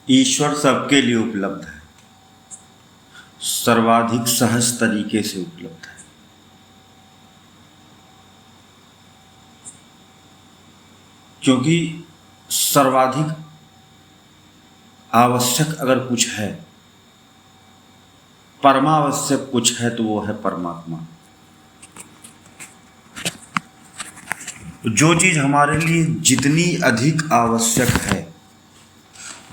ईश्वर सबके लिए उपलब्ध है, सर्वाधिक सहज तरीके से उपलब्ध है। क्योंकि सर्वाधिक आवश्यक अगर कुछ है, परमावश्यक कुछ है, तो वो है परमात्मा। जो चीज़ हमारे लिए जितनी अधिक आवश्यक है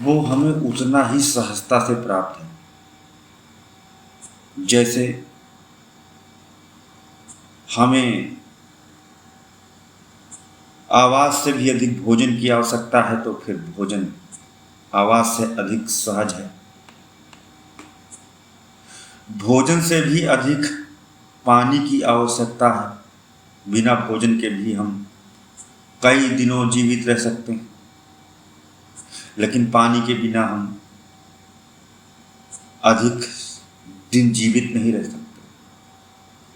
वो हमें उतना ही सहजता से प्राप्त है। जैसे हमें आवाज़ से भी अधिक भोजन की आवश्यकता है, तो फिर भोजन आवाज़ से अधिक सहज है। भोजन से भी अधिक पानी की आवश्यकता है। बिना भोजन के भी हम कई दिनों जीवित रह सकते हैं, लेकिन पानी के बिना हम अधिक दिन जीवित नहीं रह सकते।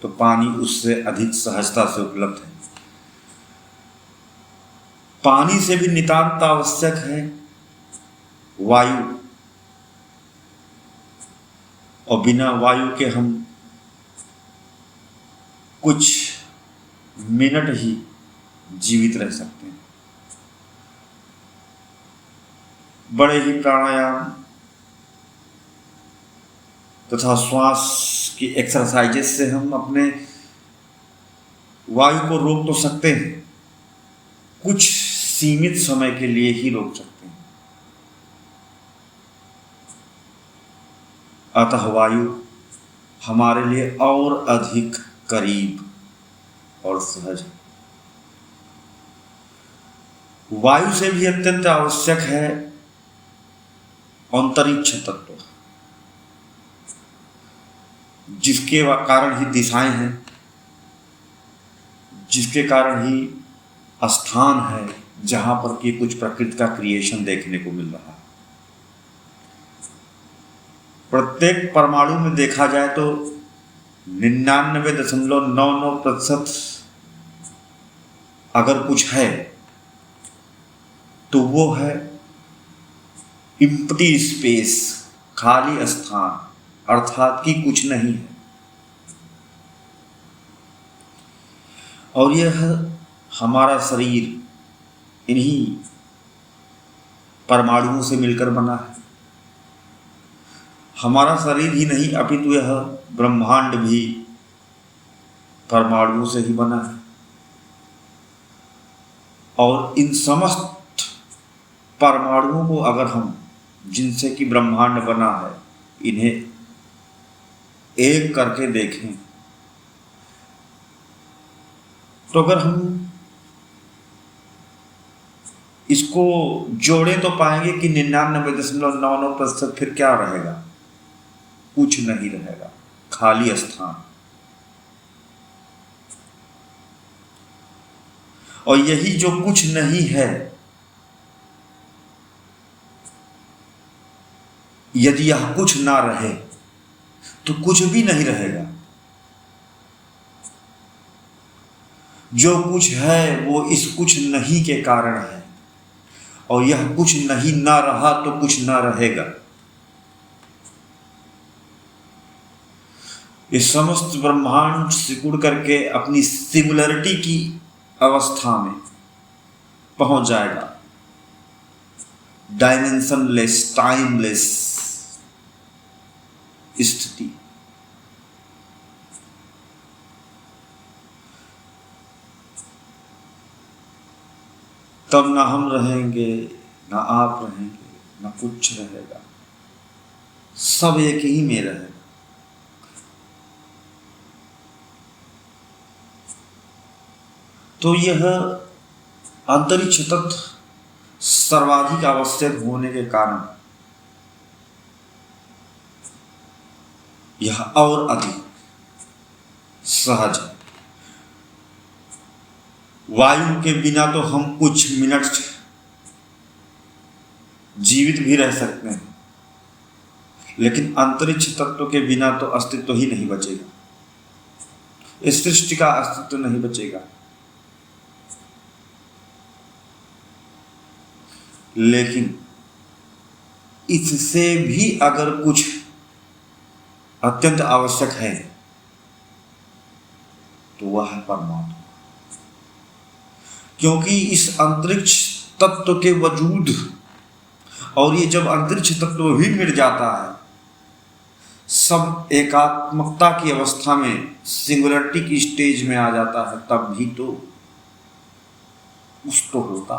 तो पानी उससे अधिक सहजता से उपलब्ध है। पानी से भी नितांत आवश्यक है वायु, और बिना वायु के हम कुछ मिनट ही जीवित रह सकते हैं। बड़े ही प्राणायाम तथा श्वास की एक्सरसाइजेस से हम अपने वायु को रोक तो सकते हैं, कुछ सीमित समय के लिए ही रोक सकते हैं। अतः वायु हमारे लिए और अधिक करीब और सहज है। वायु से भी अत्यंत आवश्यक है अंतरिक्ष तत्व, जिसके कारण ही दिशाएं हैं, जिसके कारण ही स्थान है जहां पर कि कुछ प्रकृति का क्रिएशन देखने को मिल रहा है। प्रत्येक परमाणु में देखा जाए तो 99.99% अगर कुछ है तो वो है इम्प्टी स्पेस, खाली स्थान, अर्थात कि कुछ नहीं है। और यह हमारा शरीर इन्हीं परमाणुओं से मिलकर बना है। हमारा शरीर ही नहीं अपितु यह ब्रह्मांड भी परमाणुओं से ही बना है। और इन समस्त परमाणुओं को अगर हम, जिनसे कि ब्रह्मांड बना है, इन्हें एक करके देखें तो अगर हम इसको जोड़ें तो पाएंगे कि 99.99% फिर क्या रहेगा? कुछ नहीं रहेगा, खाली स्थान। और यही जो कुछ नहीं है, यदि यह कुछ ना रहे तो कुछ भी नहीं रहेगा। जो कुछ है वो इस कुछ नहीं के कारण है, और यह कुछ नहीं ना रहा तो कुछ ना रहेगा। ये समस्त ब्रह्मांड सिकुड़ करके अपनी सिंगुलरिटी की अवस्था में पहुंच जाएगा, डायमेंशनलेस, टाइमलेस स्थिति। तब ना हम रहेंगे, ना आप रहेंगे, ना कुछ रहेगा, सब एक ही में रहेगा। तो यह अंतरिक्ष तत्व सर्वाधिक आवश्यक होने के कारण यह और अधिक सहज है। वायु के बिना तो हम कुछ मिनट जीवित भी रह सकते हैं, लेकिन अंतरिक्ष तत्व के बिना तो अस्तित्व ही नहीं बचेगा, इस सृष्टि का अस्तित्व नहीं बचेगा। लेकिन इससे भी अगर कुछ अत्यंत आवश्यक है तो वह है परमात्मा। क्योंकि इस अंतरिक्ष तत्व के वजूद, और ये जब अंतरिक्ष तत्व भी मिट जाता है, सब एकात्मकता की अवस्था में, सिंगुलरिटी की स्टेज में आ जाता है, तब भी तो कुछ तो होता।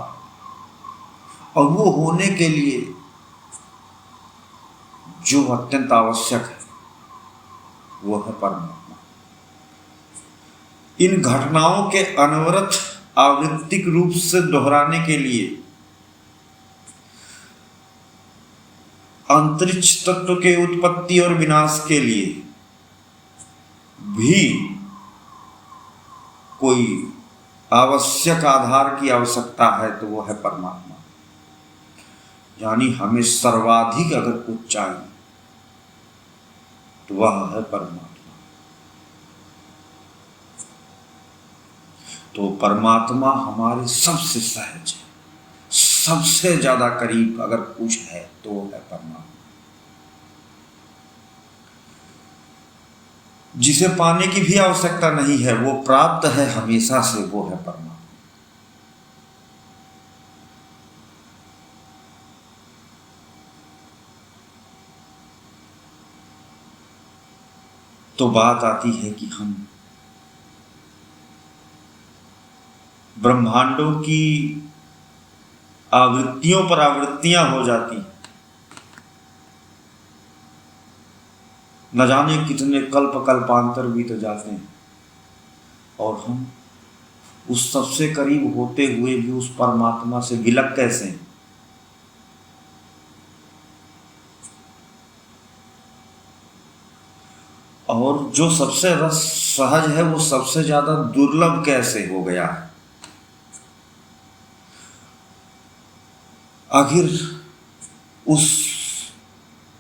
और वो होने के लिए जो अत्यंत आवश्यक है वो है परमात्मा। इन घटनाओं के अनवरत आवृत्तिक रूप से दोहराने के लिए अंतरिक्ष तत्व के उत्पत्ति और विनाश के लिए भी कोई आवश्यक आधार की आवश्यकता है तो वो है परमात्मा। यानी हमें सर्वाधिक अगर कुछ चाहिए तो वह है परमात्मा। तो परमात्मा हमारे सबसे सहज है, सबसे ज्यादा करीब अगर कुछ है तो वो है परमात्मा। जिसे पाने की भी आवश्यकता नहीं है, वो प्राप्त है हमेशा से, वो है परमात्मा। तो बात आती है कि हम ब्रह्मांडों की आवृत्तियों पर आवृत्तियां हो जाती, न जाने कितने कल्प कल्पांतर बीत जाते हैं, और हम उस सबसे करीब होते हुए भी उस परमात्मा से विलग कैसे हैं। और जो सबसे रस सहज है वो सबसे ज्यादा दुर्लभ कैसे हो गया है। आखिर उस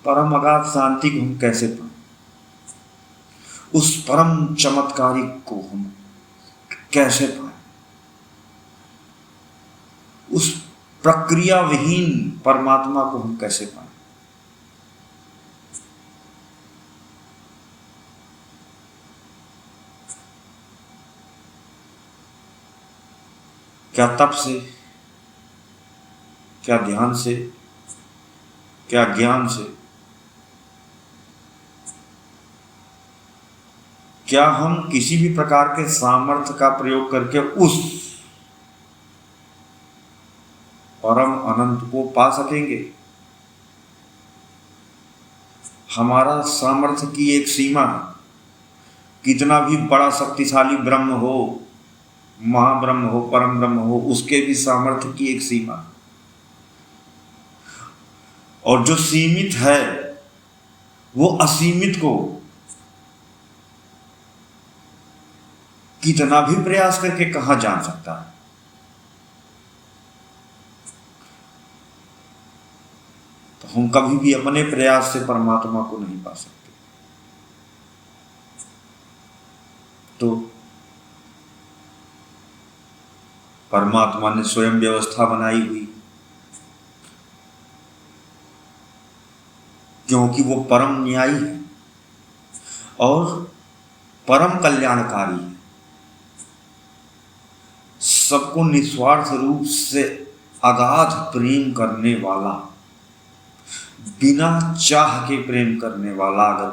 परम अगाध शांति को हम कैसे पाएं, उस परम चमत्कारिक को हम कैसे पाएं, उस प्रक्रिया विहीन परमात्मा को हम कैसे पाएं। क्या तप से, क्या ध्यान से, क्या ज्ञान से, क्या हम किसी भी प्रकार के सामर्थ्य का प्रयोग करके उस परम अनंत को पा सकेंगे। हमारा सामर्थ्य की एक सीमा है। कितना भी बड़ा शक्तिशाली ब्रह्म हो, महाब्रह्म हो, परम ब्रह्म हो, उसके भी सामर्थ्य की एक सीमा है। और जो सीमित है वो असीमित को कितना भी प्रयास करके कहां जान सकता है। तो हम कभी भी अपने प्रयास से परमात्मा को नहीं पा सकते। तो परमात्मा ने स्वयं व्यवस्था बनाई हुई, क्योंकि वो परम न्यायी है और परम कल्याणकारी है। सबको निस्वार्थ रूप से अगाध प्रेम करने वाला, बिना चाह के प्रेम करने वाला अगर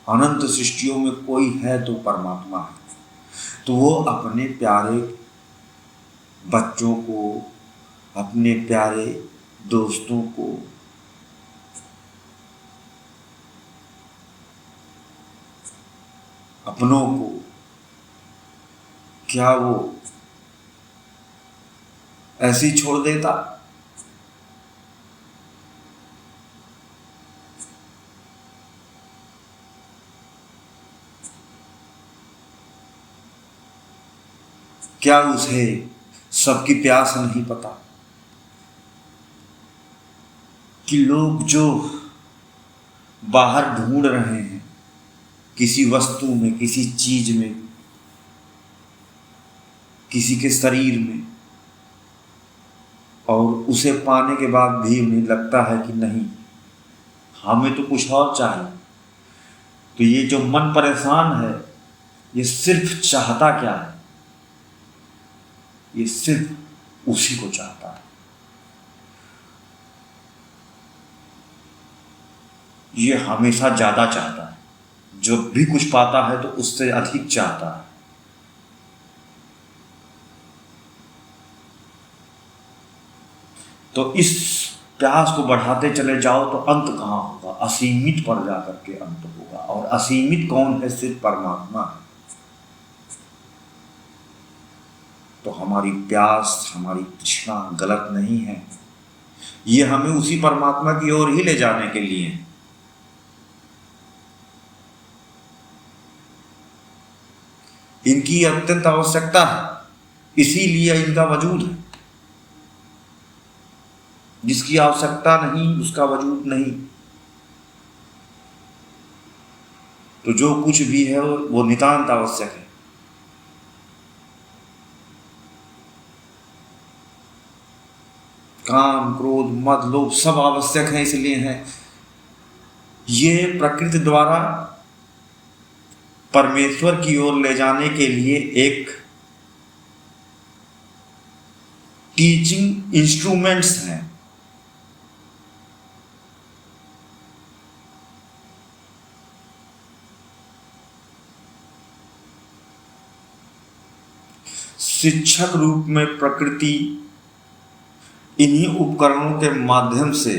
अनंत सृष्टियों में कोई है तो परमात्मा है। तो वो अपने प्यारे बच्चों को, अपने प्यारे दोस्तों को, अपनों को, क्या वो ऐसे ही छोड़ देता? क्या उसे सबकी प्यास नहीं पता कि लोग जो बाहर ढूंढ रहे हैं किसी वस्तु में, किसी चीज में, किसी के शरीर में, और उसे पाने के बाद भी उन्हें लगता है कि नहीं, हमें तो कुछ और चाहिए। तो ये जो मन परेशान है, ये सिर्फ चाहता क्या है? ये सिर्फ उसी को चाहता है। ये हमेशा ज्यादा चाहता है, जो भी कुछ पाता है तो उससे अधिक चाहता है। तो इस प्यास को बढ़ाते चले जाओ तो अंत कहाँ होगा? असीमित पर जाकर के अंत होगा। और असीमित कौन है? सिर्फ परमात्मा है। तो हमारी प्यास, हमारी तृष्णा गलत नहीं है, ये हमें उसी परमात्मा की ओर ही ले जाने के लिए। इनकी अत्यंत आवश्यकता है, इसीलिए इनका वजूद है। जिसकी आवश्यकता नहीं उसका वजूद नहीं। तो जो कुछ भी है वो नितांत आवश्यक है। काम, क्रोध, मद, लोभ सब आवश्यक है, इसलिए है। ये प्रकृति द्वारा परमेश्वर की ओर ले जाने के लिए एक टीचिंग इंस्ट्रूमेंट्स हैं। शिक्षक रूप में प्रकृति इन्हीं उपकरणों के माध्यम से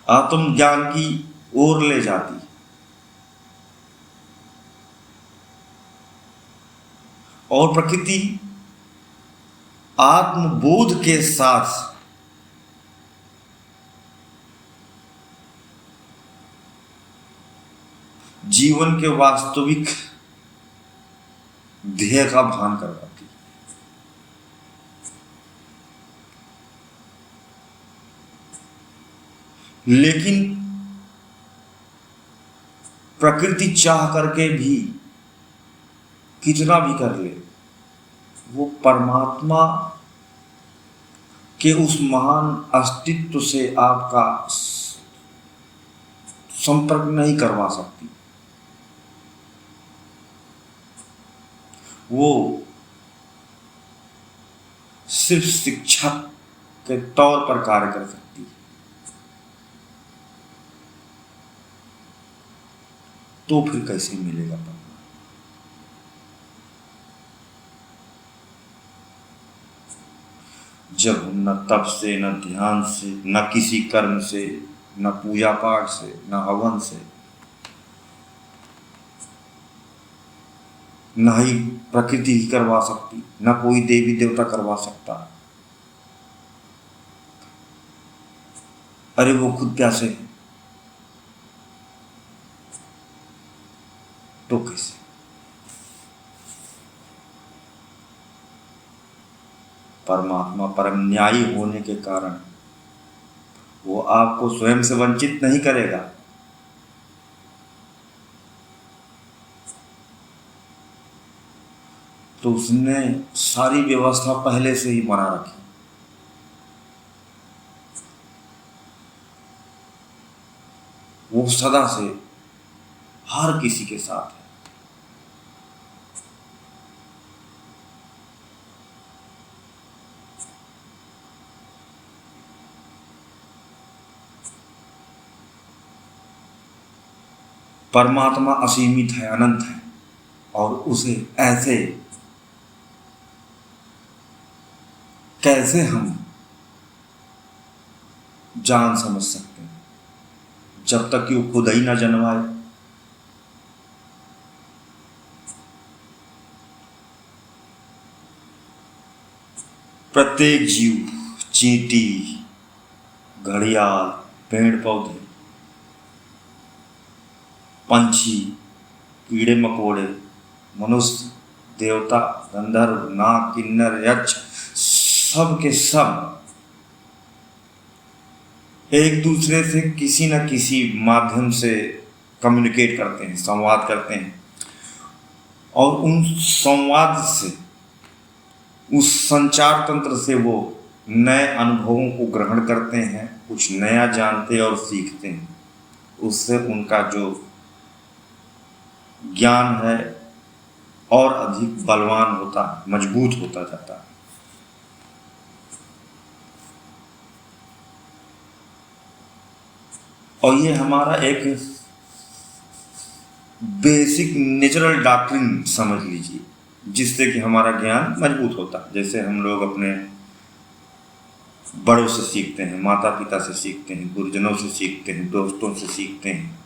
आत्मज्ञान की ओर ले जाती। और प्रकृति आत्मबोध के साथ जीवन के वास्तविक ध्येय का भान करवाती। लेकिन प्रकृति चाह करके भी कितना भी कर ले, वो परमात्मा के उस महान अस्तित्व से आपका संपर्क नहीं करवा सकती। वो सिर्फ शिक्षक के तौर पर कार्य कर सकती है। तो फिर कैसे मिलेगा परमात्मा? जब हम न तप से, न ध्यान से, न किसी कर्म से, न पूजा पाठ से, न हवन से, न ही प्रकृति ही करवा सकती, न कोई देवी देवता करवा सकता। अरे वो खुद प्यासे हैं, तो कैसे? परमात्मा परम न्यायी होने के कारण वो आपको स्वयं से वंचित नहीं करेगा। तो उसने सारी व्यवस्था पहले से ही बना रखी। वो सदा से हर किसी के साथ है। परमात्मा असीमित है, अनंत है, और उसे ऐसे कैसे हम जान समझ सकते हैं जब तक कि वो खुद ही ना जन्माए। प्रत्येक जीव, चींटी, घड़ियाल, पेड़ पौधे, पंछी, कीड़े मकोड़े, मनुष्य, देवता, गंधर्व, नाग, किन्नर, यक्ष, सब के सब एक दूसरे से किसी न किसी माध्यम से कम्युनिकेट करते हैं, संवाद करते हैं। और उन संवाद से, उस संचार तंत्र से वो नए अनुभवों को ग्रहण करते हैं, कुछ नया जानते और सीखते हैं। उससे उनका जो ज्ञान है और अधिक बलवान होता है, मजबूत होता जाता है। और ये हमारा एक बेसिक नेचुरल डॉक्ट्रिन समझ लीजिए, जिससे कि हमारा ज्ञान मजबूत होता है। जैसे हम लोग अपने बड़ों से सीखते हैं, माता पिता से सीखते हैं, गुरुजनों से सीखते हैं, दोस्तों से सीखते हैं,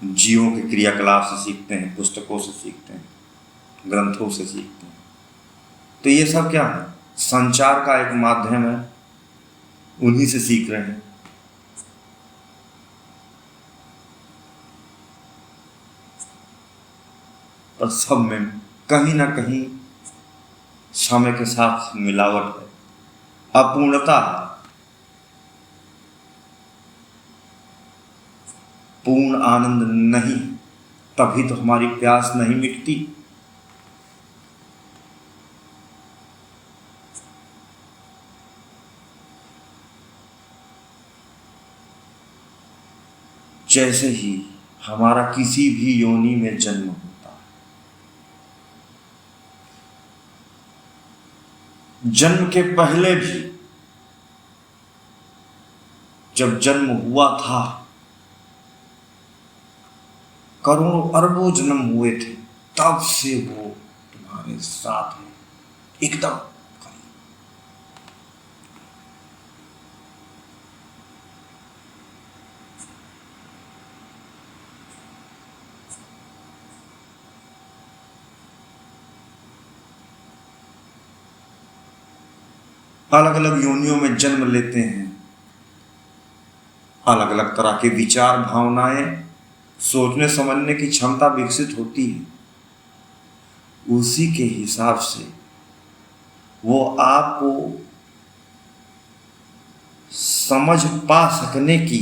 जीवों के क्रियाकलाप से सीखते हैं, पुस्तकों से सीखते हैं, ग्रंथों से सीखते हैं। तो ये सब क्या है? संचार का एक माध्यम है, उन्हीं से सीख रहे हैं। पर सब में कहीं ना कहीं समय के साथ मिलावट है, अपूर्णता है। पूर्ण आनंद नहीं, तभी तो हमारी प्यास नहीं मिटती। जैसे ही हमारा किसी भी योनि में जन्म होता है, जन्म के पहले भी जब जन्म हुआ था, करोड़ों अरबों जन्म हुए थे, तब से वो तुम्हारे साथ है, एकदम। अलग अलग योनियों में जन्म लेते हैं, अलग अलग तरह के विचार, भावनाएं, सोचने समझने की क्षमता विकसित होती है। उसी के हिसाब से वो आपको समझ पा सकने की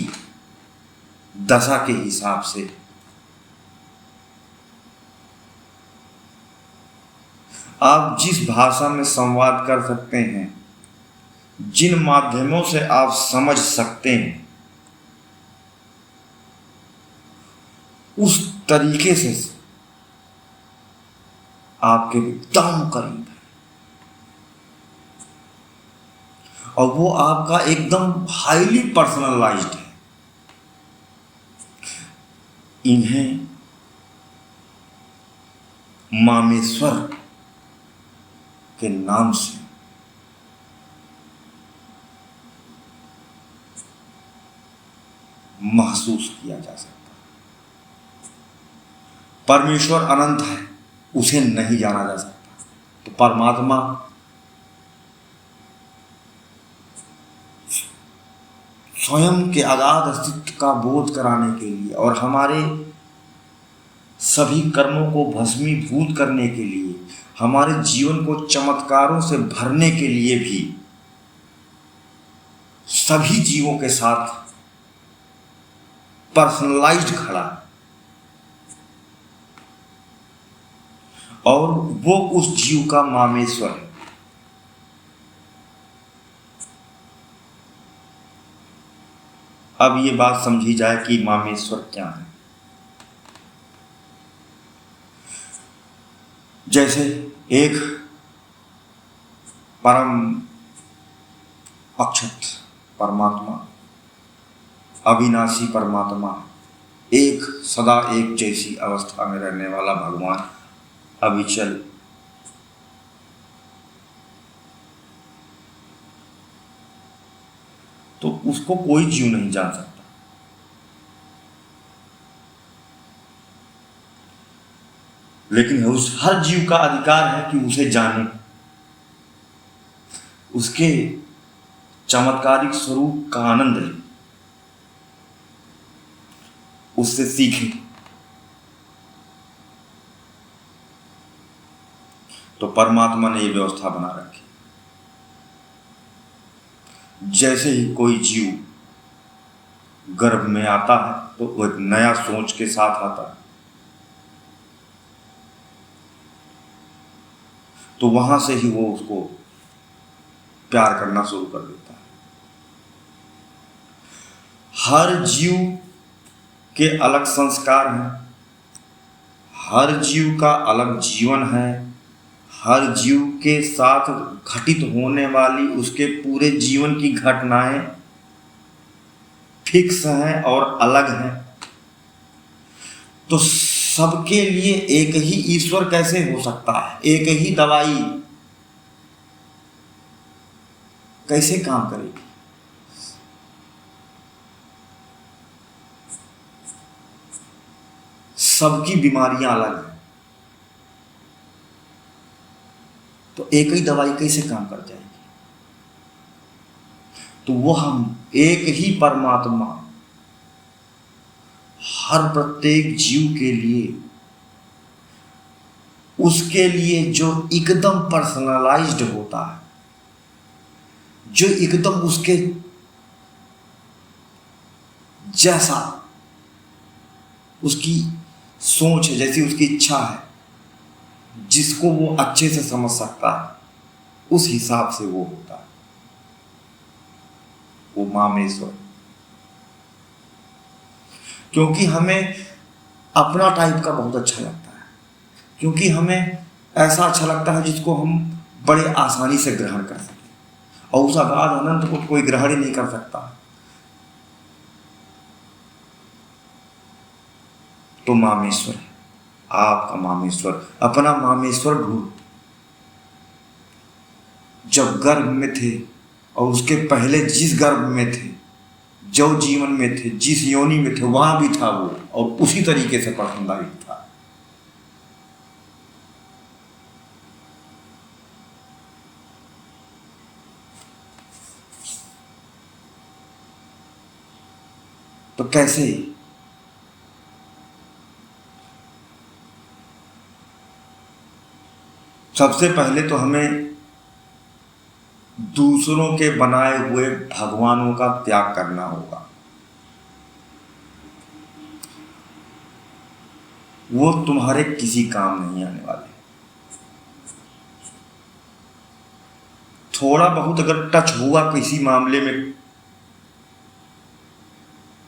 दशा के हिसाब से आप जिस भाषा में संवाद कर सकते हैं, जिन माध्यमों से आप समझ सकते हैं, उस तरीके से आपके एकदम करीब है, और वो आपका एकदम हाईली पर्सनलाइज्ड है। इन्हें मामेश्वर के नाम से महसूस किया जा सकता है। परमेश्वर अनंत है, उसे नहीं जाना जा सकता। तो परमात्मा स्वयं के अगाध अस्तित्व का बोध कराने के लिए और हमारे सभी कर्मों को भस्मीभूत करने के लिए, हमारे जीवन को चमत्कारों से भरने के लिए भी सभी जीवों के साथ पर्सनलाइज्ड खड़ा है, और वो उस जीव का मामेश्वर है। अब ये बात समझी जाए कि मामेश्वर क्या है। जैसे एक परम अक्षत परमात्मा, अविनाशी परमात्मा, एक सदा एक जैसी अवस्था में रहने वाला भगवान, अविचल, तो उसको कोई जीव नहीं जान सकता। लेकिन उस हर जीव का अधिकार है कि उसे जाने, उसके चमत्कारिक स्वरूप का आनंद ले, उससे सीखे। तो परमात्मा ने ये व्यवस्था बना रखी। जैसे ही कोई जीव गर्भ में आता है तो वो एक नया सोच के साथ आता है, तो वहां से ही वो उसको प्यार करना शुरू कर देता है। हर जीव के अलग संस्कार हैं, हर जीव का अलग जीवन है, हर जीव के साथ घटित होने वाली उसके पूरे जीवन की घटनाएं फिक्स हैं और अलग हैं। तो सबके लिए एक ही ईश्वर कैसे हो सकता है? एक ही दवाई कैसे काम करेगी? सबकी बीमारियां अलग हैं, तो एक ही दवाई कैसे काम कर जाएगी? तो वो हम एक ही परमात्मा हर प्रत्येक जीव के लिए, उसके लिए जो एकदम पर्सनलाइज्ड होता है, जो एकदम उसके जैसा उसकी सोच है, जैसी उसकी इच्छा है, जिसको वो अच्छे से समझ सकता है, उस हिसाब से वो होता है। वो मामेश्वर। क्योंकि हमें अपना टाइप का बहुत अच्छा लगता है, क्योंकि हमें ऐसा अच्छा लगता है जिसको हम बड़े आसानी से ग्रहण कर सकें, और उस अगाध अनंत को कोई ग्रहण ही नहीं कर सकता। तो मामेश्वर है, आपका मामेश्वर, अपना मामेश्वर ढूंढो। जब गर्भ में थे और उसके पहले जिस गर्भ में थे, जो जीवन में थे, जिस योनि में थे, वहां भी था वो, और उसी तरीके से प्रसन्नाहित था। तो कैसे? सबसे पहले तो हमें दूसरों के बनाए हुए भगवानों का त्याग करना होगा। वो तुम्हारे किसी काम नहीं आने वाले। थोड़ा बहुत अगर टच हुआ किसी मामले में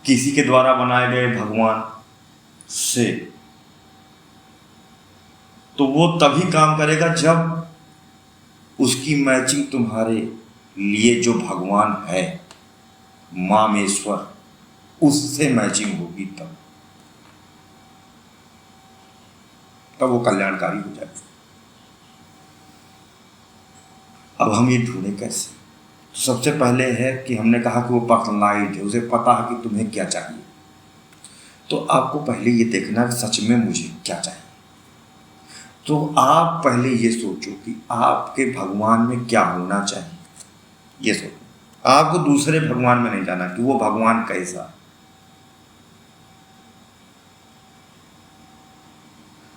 किसी के द्वारा बनाए गए भगवान से, तो वो तभी काम करेगा जब उसकी मैचिंग तुम्हारे लिए जो भगवान है, मामेश्वर, उससे मैचिंग होगी, तब वो कल्याणकारी हो जाएगा। अब हम ये ढूंढे कैसे? तो सबसे पहले है कि हमने कहा कि वो पर्सनलाइज्ड है, उसे पता है कि तुम्हें क्या चाहिए। तो आपको पहले ये देखना कि सच में मुझे क्या चाहिए। तो आप पहले ये सोचो कि आपके भगवान में क्या होना चाहिए, ये सोचो। आपको दूसरे भगवान में नहीं जाना कि वो भगवान कैसा।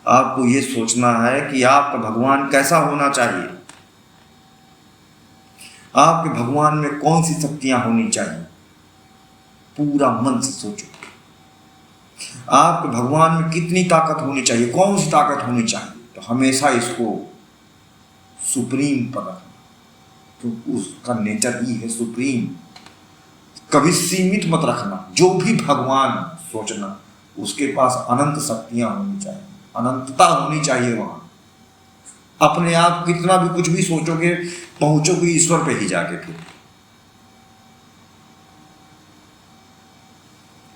आपको ये सोचना है कि आपका भगवान कैसा होना चाहिए, आपके भगवान में कौन सी शक्तियां होनी चाहिए। पूरा मन से सोचो, आपके भगवान में कितनी ताकत होनी चाहिए, कौन सी ताकत होनी चाहिए। तो हमेशा इसको सुप्रीम पर रखना, क्योंकि उसका नेचर ही है सुप्रीम। कभी सीमित मत रखना। जो भी भगवान सोचना, उसके पास अनंत शक्तियां होनी चाहिए, अनंतता होनी चाहिए। वहां अपने आप कितना भी कुछ भी सोचोगे, पहुंचोगे ईश्वर पे ही जाके। फिर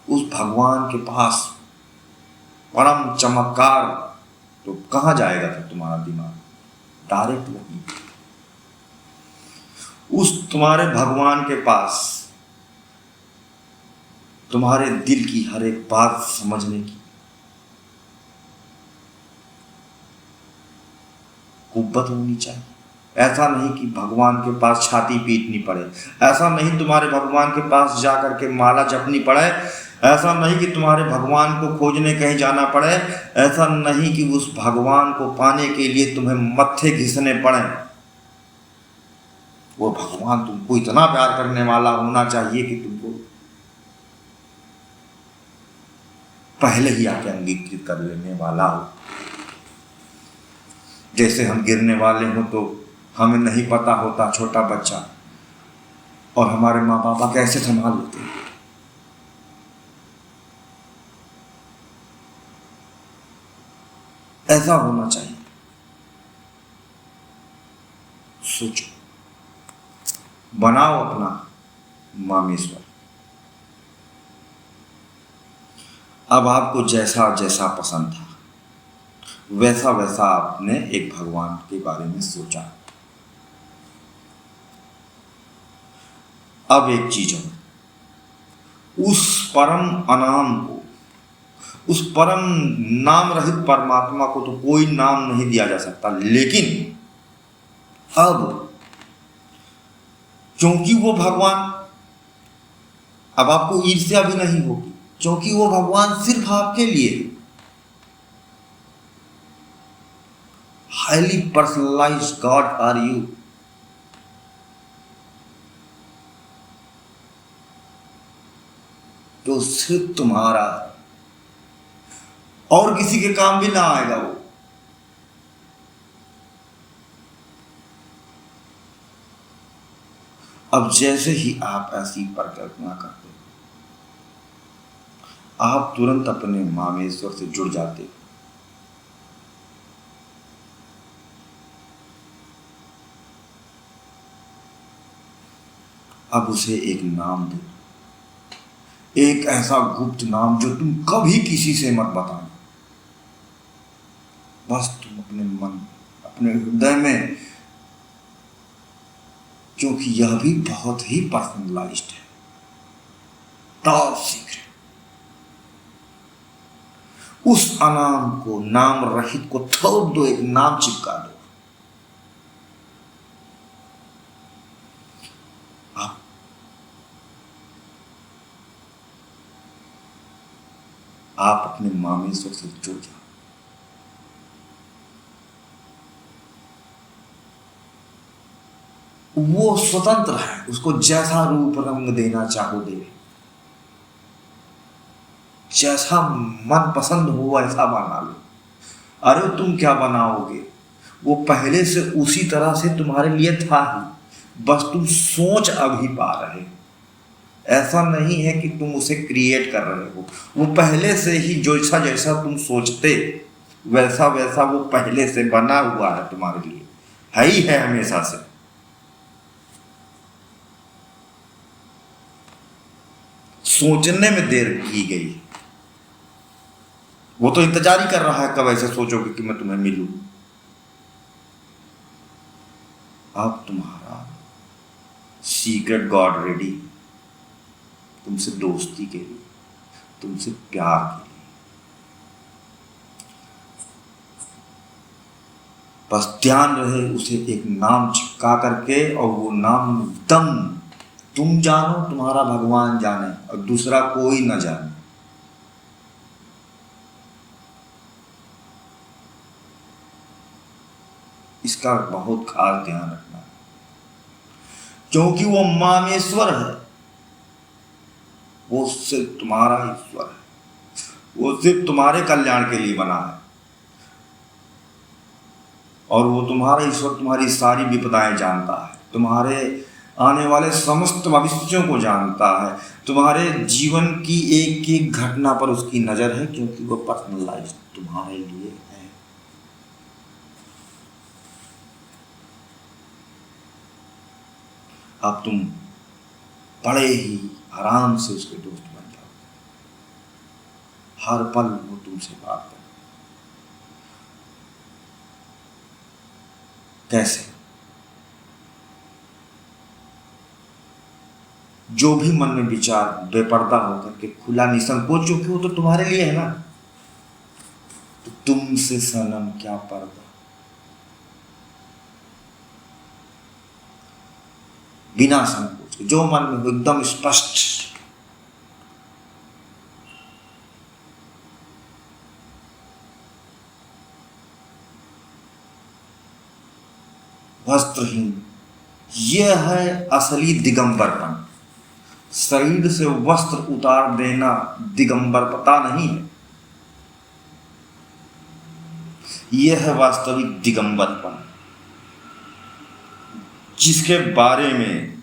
उस भगवान के पास परम चमत्कार, तो कहां जाएगा फिर तुम्हारा दिमाग? डायरेक्ट वही, उस तुम्हारे भगवान के पास तुम्हारे दिल की हर एक बात समझने की कुव्वत होनी चाहिए। ऐसा नहीं कि भगवान के पास छाती पीटनी पड़े, ऐसा नहीं तुम्हारे भगवान के पास जाकर के माला जपनी पड़े, ऐसा नहीं कि तुम्हारे भगवान को खोजने कहीं जाना पड़े, ऐसा नहीं कि उस भगवान को पाने के लिए तुम्हें मत्थे घिसने पड़े। वो भगवान तुमको इतना प्यार करने वाला होना चाहिए कि तुमको पहले ही आके अंगीकृत कर लेने वाला हो। जैसे हम गिरने वाले हों तो हमें नहीं पता होता, छोटा बच्चा, और हमारे माँ बाप कैसे संभाल लेते हैं। ऐसा होना चाहिए। सोचो, बनाओ अपना मामेश्वर। अब आपको जैसा जैसा पसंद था वैसा वैसा आपने एक भगवान के बारे में सोचा। अब एक चीज और, उस परम अनाम को, उस परम नाम रहित परमात्मा को तो कोई नाम नहीं दिया जा सकता, लेकिन अब क्योंकि वो भगवान, अब आपको ईर्ष्या भी नहीं होगी, क्योंकि वो भगवान सिर्फ आपके लिए highly personalised god are you. जो सिर्फ तुम्हारा, और किसी के काम भी ना आएगा वो। अब जैसे ही आप ऐसी परिकल्पना करते हो, आप तुरंत अपने मामेश्वर से जुड़ जाते हो। अब उसे एक नाम दो, एक ऐसा गुप्त नाम जो तुम कभी किसी से मत बताना। बस तुम अपने मन, अपने हृदय में, क्योंकि यह भी बहुत ही पर्सनलाइज्ड है, टॉप सीक्रेट, उस अनाम को, नाम रहित को थोप दो, एक नाम चिपका दो। आप अपने मामेश्वर से जुड़ जाओ। वो स्वतंत्र है, उसको जैसा रूप रंग देना चाहो दे, जैसा मन पसंद हो वैसा बना लो। अरे तुम क्या बनाओगे, वो पहले से उसी तरह से तुम्हारे लिए था ही, बस तुम सोच अभी पा रहे हो। ऐसा नहीं है कि तुम उसे क्रिएट कर रहे हो, वो पहले से ही जैसा जैसा तुम सोचते वैसा वैसा वो पहले से बना हुआ है तुम्हारे लिए, है ही है हमेशा से। सोचने में देर की गई, वो तो इंतजार ही कर रहा है कब ऐसे सोचोगे कि मैं तुम्हें मिलूं। अब तुम्हारा सीक्रेट गॉड रेडी, तुमसे दोस्ती के लिए, तुमसे प्यार के लिए। बस ध्यान रहे उसे एक नाम चिपका करके, और वो नाम दम तुम जानो, तुम्हारा भगवान जाने, और दूसरा कोई न जाने। इसका बहुत खास ध्यान रखना, क्योंकि वो मामेश्वर है, वो सिर्फ तुम्हारा ईश्वर है, वो सिर्फ तुम्हारे कल्याण के लिए बना है, और वो तुम्हारा ईश्वर तुम्हारी सारी विपदाएं जानता है, तुम्हारे आने वाले समस्त भविष्यों को जानता है, तुम्हारे जीवन की एक एक घटना पर उसकी नजर है, क्योंकि वो पर्सनलाइज्ड तुम्हारे लिए है। अब तुम बड़े ही आराम से उसके दोस्त बन जाओ, हर पल वो तुमसे बात करे। कैसे? जो भी मन में विचार बेपर्दा होकर के खुला निसंकोच, क्योंकि वो तो तुम्हारे लिए है ना, तो तुमसे सनम क्या पर्दा, बिना संकोच के जो मन में हो एकदम स्पष्ट। वस्त्रहीन, यह है असली दिगंबरपन। शरीर से वस्त्र उतार देना दिगंबरपता नहीं है, यह है वास्तविक दिगंबरपन, जिसके बारे में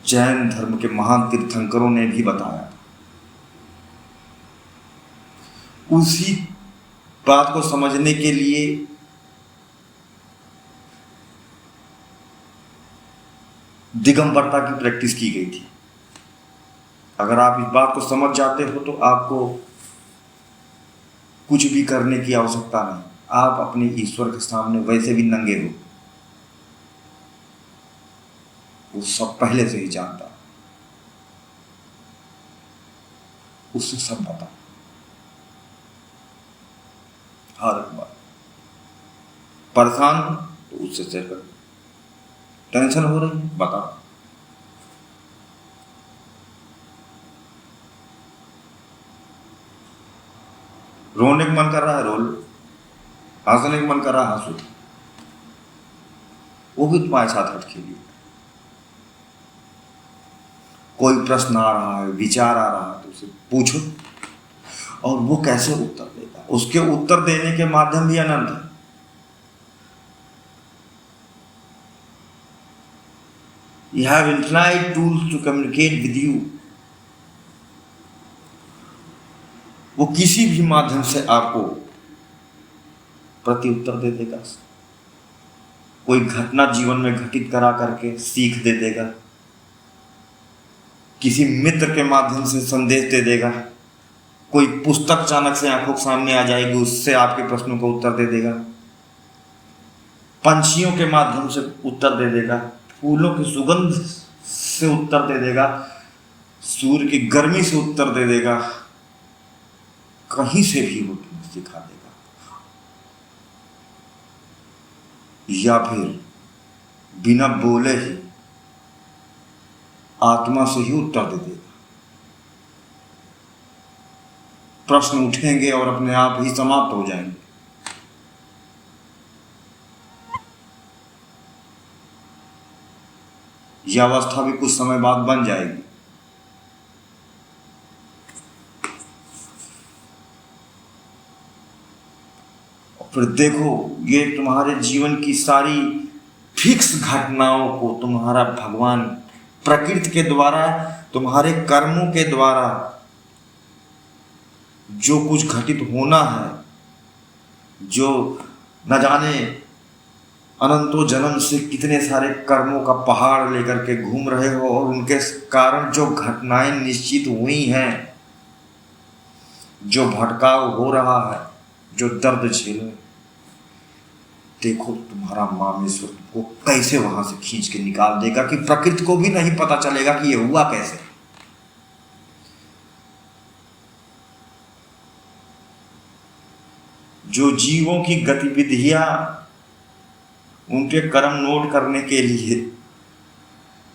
जैन धर्म के महान तीर्थंकरों ने भी बताया। उसी बात को समझने के लिए दिगंबरता की प्रैक्टिस की गई थी। अगर आप इस बात को समझ जाते हो तो आपको कुछ भी करने की आवश्यकता नहीं, आप अपने ईश्वर के सामने वैसे भी नंगे हो। वो सब पहले से ही जानता, उससे सब पता, हर एक बात। परेशान हो तो उससे शेयर कर, टेंशन हो रही है बता। रोने का मन कर रहा है रो लो, हंसने का मन कर रहा है हंसो, वो भी तुम्हारे साथ हट खेलिए। कोई प्रश्न आ रहा है, विचार आ रहा है तो उसे पूछो, और वो कैसे उत्तर देगा, उसके उत्तर देने के माध्यम भी अनंत है। You have infinite tools to communicate with you. वो किसी भी माध्यम से आपको प्रति उत्तर दे देगा। कोई घटना जीवन में घटित करा करके सीख दे देगा, किसी मित्र के माध्यम से संदेश दे देगा, कोई पुस्तक अचानक से आंखों के सामने आ जाएगी, उससे आपके प्रश्नों को उत्तर दे देगा, पंछियों के माध्यम से उत्तर दे देगा, फूलों की सुगंध से उत्तर दे देगा, सूर्य की गर्मी से उत्तर दे देगा, कहीं से भी वो तुम्हें सिखा देगा, या फिर बिना बोले ही आत्मा से ही उत्तर दे देगा। प्रश्न उठेंगे और अपने आप ही समाप्त हो जाएंगे। यह अवस्था भी कुछ समय बाद बन जाएगी। और फिर देखो, ये तुम्हारे जीवन की सारी फिक्स घटनाओं को तुम्हारा भगवान प्रकृति के द्वारा, तुम्हारे कर्मों के द्वारा जो कुछ घटित होना है, जो न जाने अनंतों जन्म से कितने सारे कर्मों का पहाड़ लेकर के घूम रहे हो, और उनके कारण जो घटनाएं निश्चित हुई हैं, जो भटकाव हो रहा है, जो दर्द झेलो, देखो तुम्हारा मामेश्वर तुमको कैसे वहां से खींच के निकाल देगा कि प्रकृति को भी नहीं पता चलेगा कि ये हुआ कैसे। जो जीवों की गतिविधियां उनके कर्म नोट करने के लिए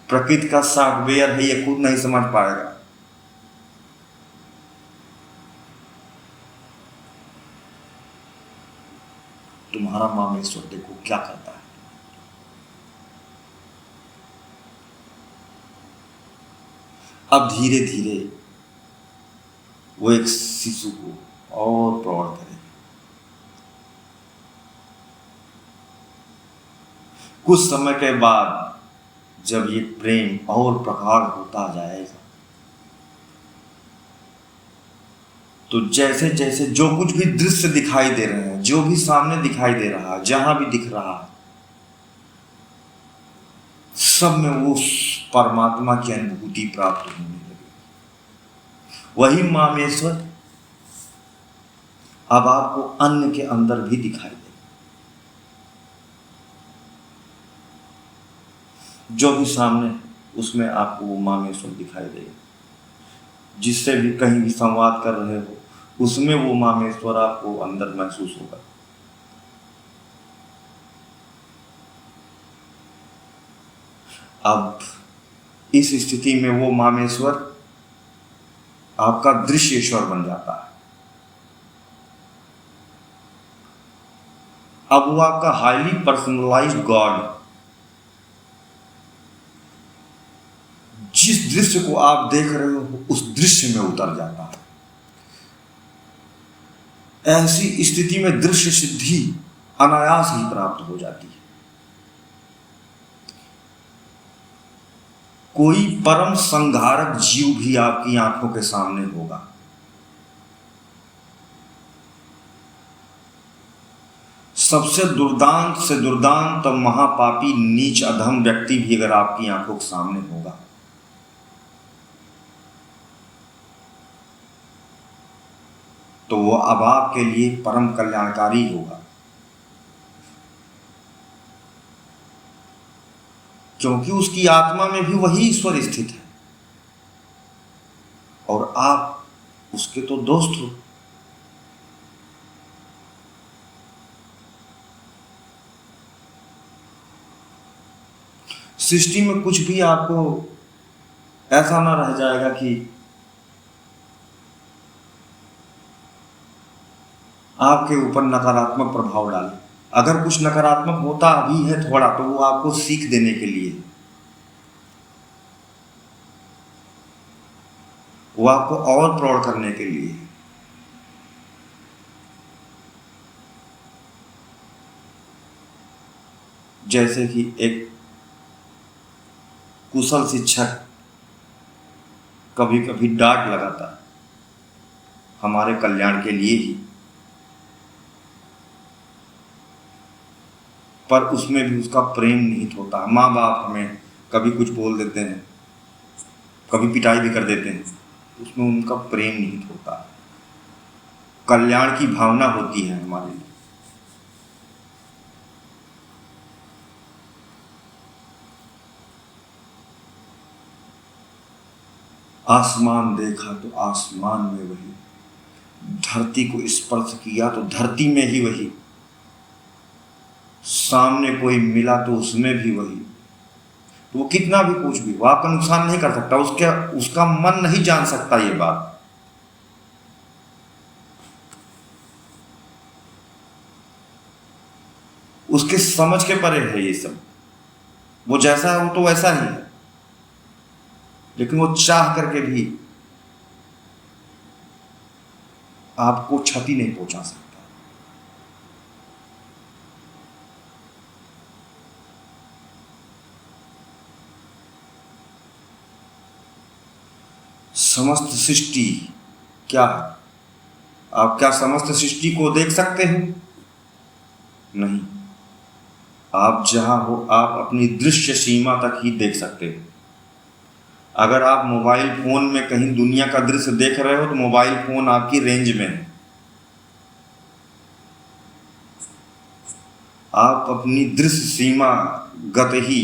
प्रकृति का सॉफ्टवेयर है, ये खुद नहीं समझ पाएगा। तुम्हारा मामेश्वर देखो क्या करता है। अब धीरे धीरे वो एक शिशु को और प्रौढ़ करेगा। कुछ समय के बाद जब ये प्रेम और प्रगाढ़ होता जाएगा, तो जैसे जैसे जो कुछ भी दृश्य दिखाई दे रहे हैं, जो भी सामने दिखाई दे रहा है, जहां भी दिख रहा है, सब में वो परमात्मा की अनुभूति प्राप्त होने लगी। वही मामेश्वर अब आपको अन्य के अंदर भी दिखाई देगा। जो भी सामने, उसमें आपको वो मामेश्वर दिखाई देगा। जिससे भी कहीं भी संवाद कर रहे हो, उसमें वो मामेश्वर आपको अंदर महसूस होगा। अब इस स्थिति में वो मामेश्वर आपका दृश्येश्वर बन जाता है। अब वो आपका हाईली पर्सनलाइज्ड गॉड, जिस दृश्य को आप देख रहे हो उस दृश्य में उतर जाता है। ऐसी स्थिति में दृश्य सिद्धि अनायास ही प्राप्त हो जाती है। कोई परम संघारक जीव भी आपकी आंखों के सामने होगा, सबसे दुर्दांत से दुर्दांत महापापी नीच अधम व्यक्ति भी अगर आपकी आंखों के सामने होगा, तो वो अब आपके लिए परम कल्याणकारी होगा, क्योंकि उसकी आत्मा में भी वही ईश्वर स्थित है और आप उसके तो दोस्त हो। सृष्टि में कुछ भी आपको ऐसा ना रह जाएगा कि आपके ऊपर नकारात्मक प्रभाव डाले। अगर कुछ नकारात्मक होता भी है थोड़ा, तो वो आपको सीख देने के लिए, वो आपको और प्रौढ़ करने के लिए। जैसे कि एक कुशल शिक्षक कभी कभी डांट लगाता है हमारे कल्याण के लिए ही, पर उसमें भी उसका प्रेम निहित होता है। माँ बाप हमें कभी कुछ बोल देते हैं, कभी पिटाई भी कर देते हैं, उसमें उनका प्रेम निहित होता है, कल्याण की भावना होती है हमारे लिए। आसमान देखा तो आसमान में वही, धरती को स्पर्श किया तो धरती में ही वही, सामने कोई मिला तो उसमें भी वही। तो वो कितना भी कुछ भी, वो आपका नुकसान नहीं कर सकता, उसका मन नहीं जान सकता ये बात। उसके समझ के परे है ये सब। वो जैसा है वो तो वैसा ही है, लेकिन वो चाह करके भी आपको क्षति नहीं पहुंचा सकता। समस्त सृष्टि क्या है? आप क्या समस्त सृष्टि को देख सकते हैं? नहीं। आप जहां हो, आप अपनी दृश्य सीमा तक ही देख सकते हो। अगर आप मोबाइल फोन में कहीं दुनिया का दृश्य देख रहे हो, तो मोबाइल फोन आपकी रेंज में है। आप अपनी दृश्य सीमा गत ही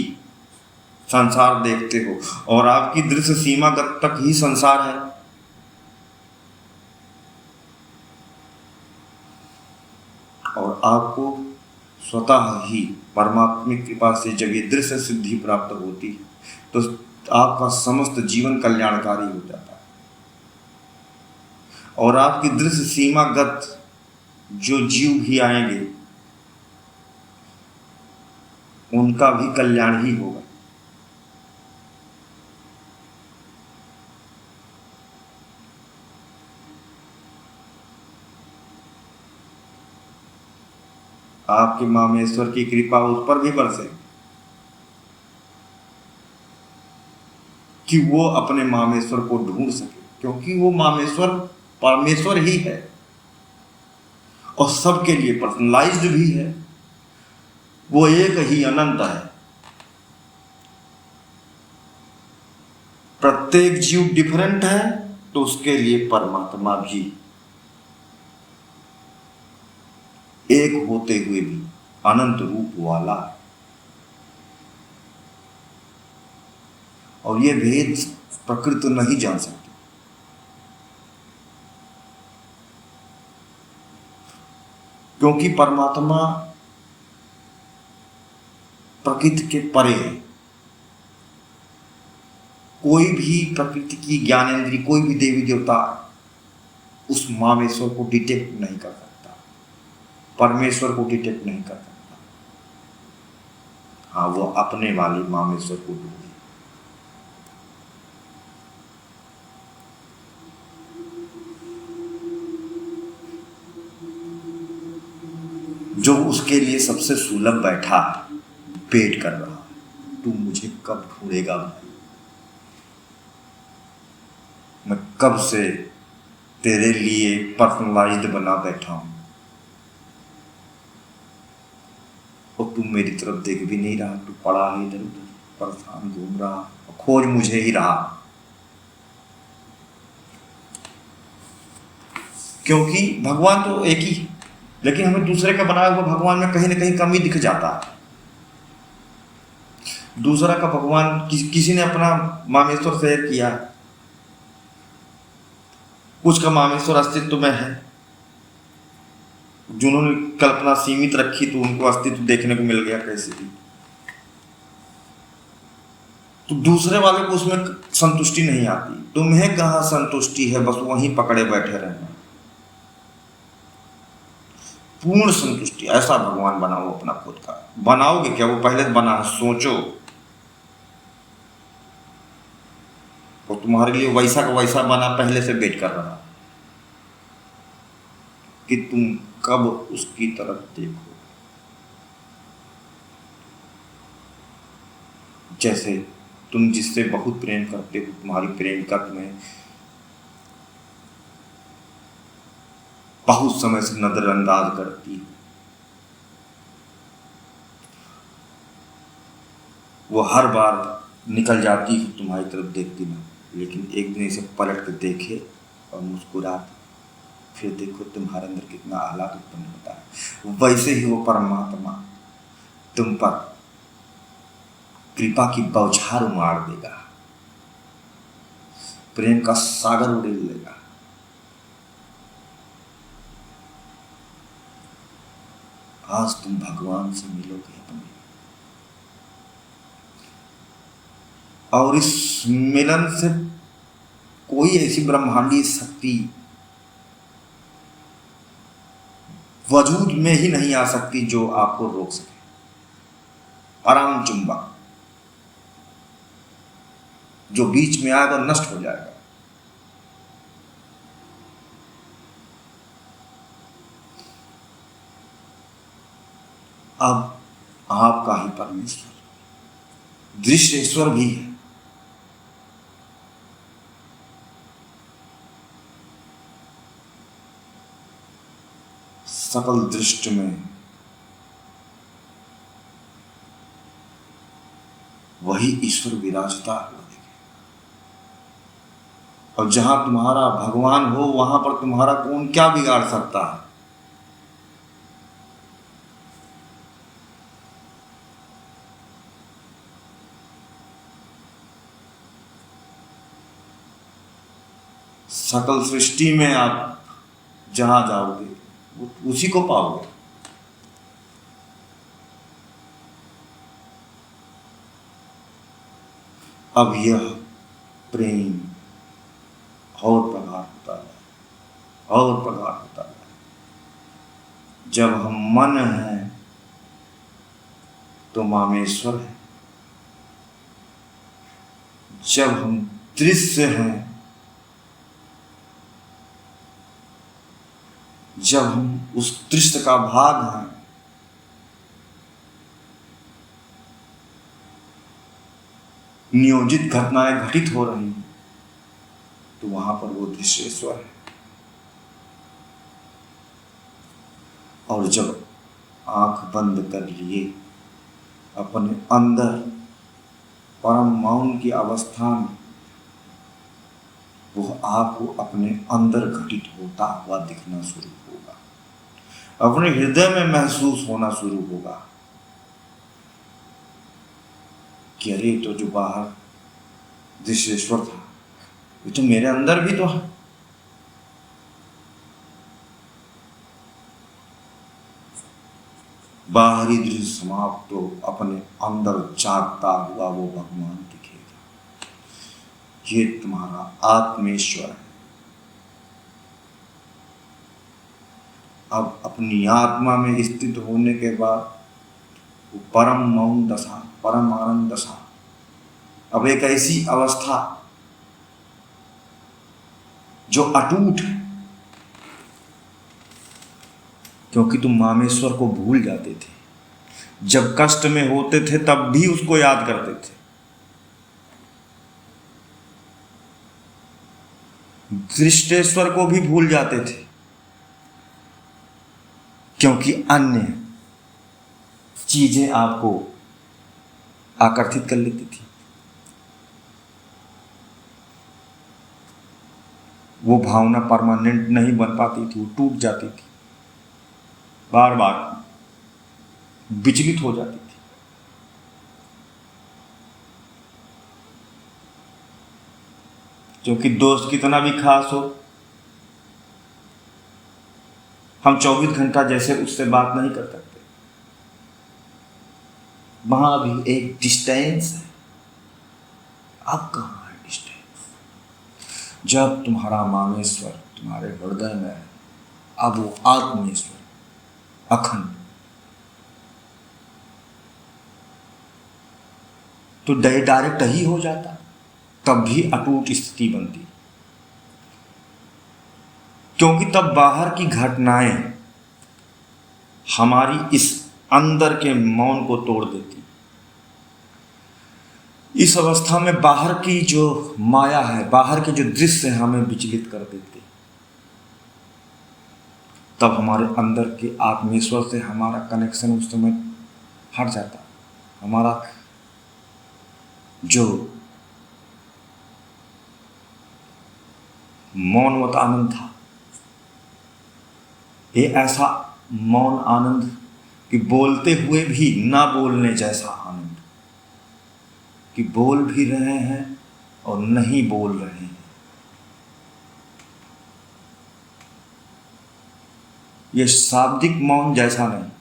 संसार देखते हो, और आपकी दृश्य सीमागत तक ही संसार है। और आपको स्वतः ही परमात्मा की कृपा से जब ये दृश्य सिद्धि प्राप्त होती है, तो आपका समस्त जीवन कल्याणकारी हो जाता है। और आपकी दृश्य सीमागत जो जीव भी आएंगे, उनका भी कल्याण ही होगा। आपके मामेश्वर की कृपा उस पर भी बरसे कि वो अपने मामेश्वर को ढूंढ सके, क्योंकि वो मामेश्वर परमेश्वर ही है और सबके लिए पर्सनलाइज्ड भी है। वो एक ही अनंत है। प्रत्येक जीव डिफरेंट है, तो उसके लिए परमात्मा भी एक होते हुए भी अनंत रूप वाला है। और ये भेद प्रकृति नहीं जान सकती, क्योंकि परमात्मा प्रकृति के परे है। कोई भी प्रकृति की ज्ञानेंद्रिय, कोई भी देवी देवता उस मामेश्वर को डिटेक्ट नहीं कर सकता, परमेश्वर को डिटेक्ट नहीं कर सकता। हाँ, वो अपने वाली मामेश्वर को ढूंढे। जो उसके लिए सबसे सुलभ बैठा वेट कर रहा, तू मुझे कब ढूंढेगा भाई, मैं कब से तेरे लिए पर्सनलाइज्ड बना बैठा हूं और तू मेरी तरफ देख भी नहीं रहा, तू पड़ा है इधर उधर परेशान घूम रहा और खोज मुझे ही रहा। क्योंकि भगवान तो एक ही, लेकिन हमें दूसरे का बनाया हुआ भगवान में कहीं ना कहीं कमी दिख जाता है। दूसरा का भगवान किसी ने अपना मामेश्वर शेयर किया, कुछ का मामेश्वर अस्तित्व में है, जिन्होंने कल्पना सीमित रखी तो उनको अस्तित्व देखने को मिल गया कैसे भी, तो दूसरे वाले को उसमें संतुष्टि नहीं आती। तुम्हें कहाँ संतुष्टि है, बस वहीं पकड़े बैठे रहना। पूर्ण संतुष्टि ऐसा भगवान बनाओ अपना खुद का। बनाओगे क्या, वो पहले बना है, सोचो वो तुम्हारे लिए वैसा का वैसा बना, पहले से वेट कर रहा कि तुम कब उसकी तरफ देखो। जैसे तुम जिससे बहुत प्रेम करते हो, तुम्हारी प्रेमिका तुम्हें बहुत समय से नजरअंदाज करती है, वो हर बार निकल जाती है तुम्हारी तरफ देखती ना, लेकिन एक दिन इसे पलट कर देखे और मुस्कुराती, फिर देखो तुम्हारे अंदर कितना आह्लाद उत्पन्न होता है। वैसे ही वो परमात्मा तुम पर कृपा की बौछार मार देगा, प्रेम का सागर उड़ेल लेगा। आज तुम भगवान से मिलोगे अपने, और इस मिलन से कोई ऐसी ब्रह्मांडीय शक्ति वजूद में ही नहीं आ सकती जो आपको रोक सके। परम चुंबक जो बीच में आएगा नष्ट हो जाएगा। अब आपका ही परमेश्वर दृश्येश्वर भी है, सकल दृष्टि में वही ईश्वर विराजता है। और जहां तुम्हारा भगवान हो वहां पर तुम्हारा कौन क्या बिगाड़ सकता है। सकल सृष्टि में आप जहां जाओगे उसी को पाओगे। अब यह प्रेम और प्रगाढ़ होता है और प्रगाढ़ होता है। जब हम मन हैं तो मामेश्वर है, जब हम दृश्य हैं, जब हम उस दृश्य का भाग हैं, नियोजित घटनाएं घटित हो रही हैं, तो वहां पर वो दृश्येश्वर है। और जब आंख बंद कर लिए अपने अंदर परम मौन की अवस्था में वो आपको अपने अंदर घटित होता हुआ दिखना शुरू होगा, अपने हृदय में महसूस होना शुरू होगा कि अरे तो जो बाहर दृश्येश्वर था ये तो मेरे अंदर भी तो है। बाहरी दृश्य समाप्त तो अपने अंदर जागता हुआ वो भगवान दिखेगा। ये तुम्हारा आत्मेश्वर है। अब अपनी आत्मा में स्थित होने के बाद वो परम मौन दशा, परम आनंद दशा, अब एक ऐसी अवस्था जो अटूट है, क्योंकि तुम मामेश्वर को भूल जाते थे। जब कष्ट में होते थे तब भी उसको याद करते थे। दृष्टेश्वर को भी भूल जाते थे, क्योंकि अन्य चीजें आपको आकर्षित कर लेती थी। वो भावना परमानेंट नहीं बन पाती थी, वो टूट जाती थी, बार बार विचलित हो जाती थी। क्योंकि दोस्त कितना भी खास हो, हम 24 घंटा जैसे उससे बात नहीं कर सकते। वहां भी एक डिस्टेंस है। अब कहाँ है डिस्टेंस? जब तुम्हारा मामेश्वर तुम्हारे हृदय में है, अब वो आत्मेश्वर अखंड, तो डायरेक्ट ही हो जाता, तब भी अटूट स्थिति बनती। क्योंकि तब बाहर की घटनाएं हमारी इस अंदर के मौन को तोड़ देती। इस अवस्था में बाहर की जो माया है, बाहर के जो दृश्य हमें विचलित कर देते। तब हमारे अंदर के आत्मेश्वर से हमारा कनेक्शन उस समय हट जाता। हमारा जो मौनवत आनंद था, ये ऐसा मौन आनंद कि बोलते हुए भी ना बोलने जैसा आनंद, कि बोल भी रहे हैं और नहीं बोल रहे हैं। ये शाब्दिक मौन जैसा नहीं।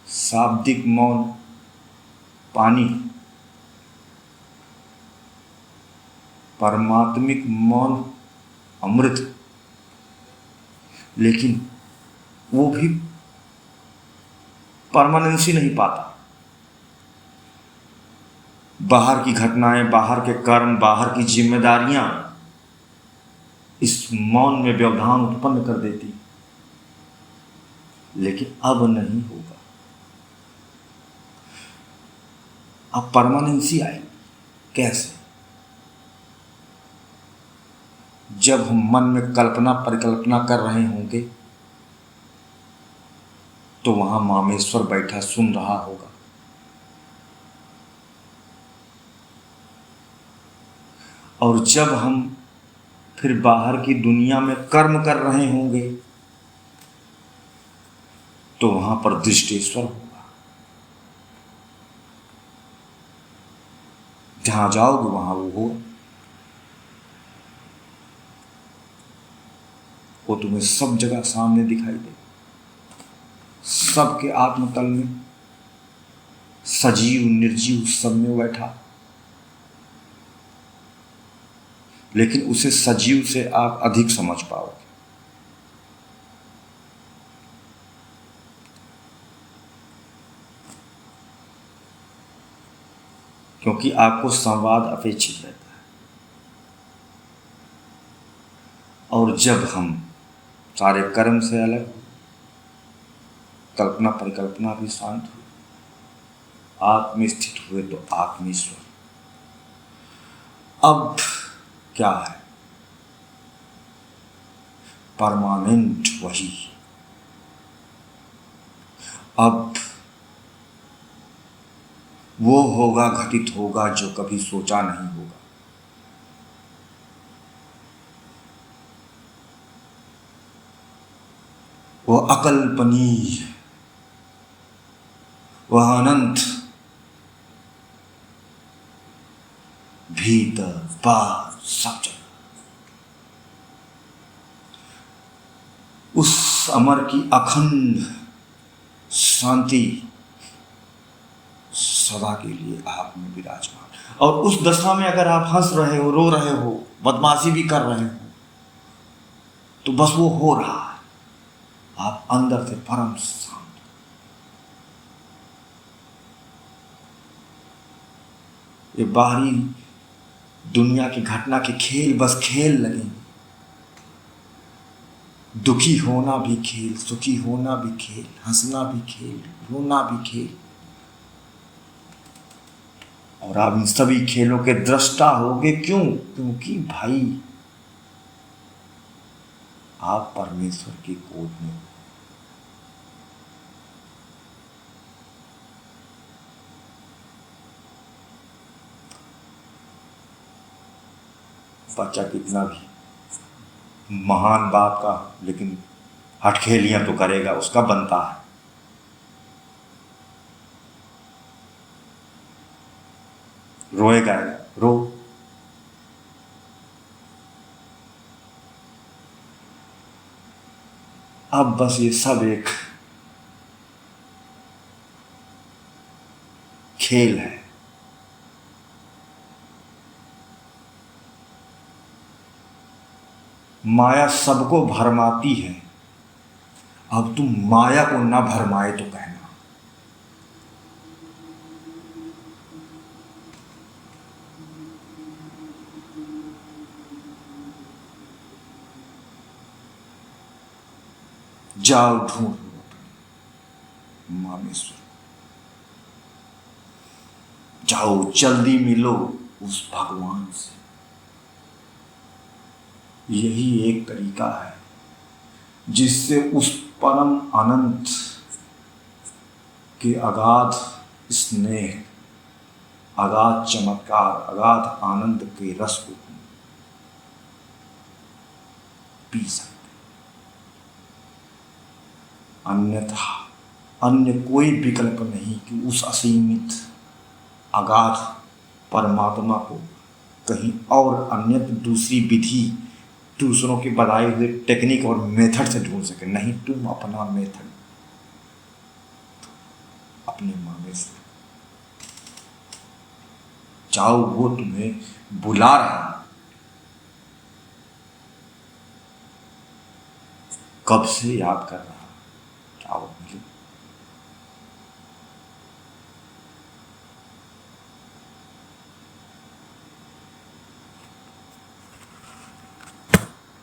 शाब्दिक मौन पानी, परमात्मिक मौन अमृत, लेकिन वो भी परमानेंसी नहीं पाता। बाहर की घटनाएं, बाहर के कर्म, बाहर की जिम्मेदारियां इस मौन में व्यवधान उत्पन्न कर देती। लेकिन अब नहीं होगा। अब परमानेंसी आएगी। कैसे? जब हम मन में कल्पना परिकल्पना कर रहे होंगे तो वहां मामेश्वर बैठा सुन रहा होगा। और जब हम फिर बाहर की दुनिया में कर्म कर रहे होंगे तो वहां पर दृष्टेश्वर होगा। जहां जाओगे वहां वो होगा। वो तुम्हें सब जगह सामने दिखाई दे, सबके आत्मतल में, सजीव निर्जीव सब में बैठा। लेकिन उसे सजीव से आप अधिक समझ पाओगे। क्योंकि आपको संवाद अपेक्षित रहता है। और जब हम सारे कर्म से अलग, कल्पना परिकल्पना भी शांत हुई, आत्म स्थित हुए तो आत्मेश्वर। अब क्या है? परमानेंट वही। अब वो होगा, घटित होगा जो कभी सोचा नहीं होगा। वो अकल्पनीय, वह अनंत, भीतर बाहर सब जगह। उस अमर की अखंड शांति सदा के लिए आप में विराजमान। और उस दशा में अगर आप हंस रहे हो, रो रहे हो, बदमाशी भी कर रहे हो, तो बस वो हो रहा है। आप अंदर से परम शांत। ये बाहरी दुनिया की घटना के खेल बस खेल लगेंगे, दुखी होना भी खेल, सुखी होना भी खेल, हंसना भी खेल, रोना भी खेल। और आप इन सभी खेलों के दृष्टा होगे। क्यों? क्योंकि भाई आप परमेश्वर की गोद में हो। बच्चा कितना भी महान बाप का, लेकिन हटखेलियां तो करेगा, उसका बनता है। रोएगा, रो। अब बस ये सब एक खेल है। माया सबको भरमाती है। अब तुम माया को ना भरमाए तो कहना। जाओ ढूंढ लो अपने मामेश्वर, जाओ जल्दी मिलो उस भगवान से। यही एक तरीका है जिससे उस परम अनंत के अगाध स्नेह, अगाध चमत्कार, अगाध आनंद के रस को पी सकते। अन्यथा अन्य कोई विकल्प नहीं कि उस असीमित अगाध परमात्मा को कहीं और अन्य दूसरी विधि, दूसरों के बताए हुए टेक्निक और मेथड से ढूंढ सके। नहीं, तुम अपना मेथड अपने मांगे से जाओ, वो तुम्हें बुला रहा। कब से याद कर रहा, जाओ मिलो।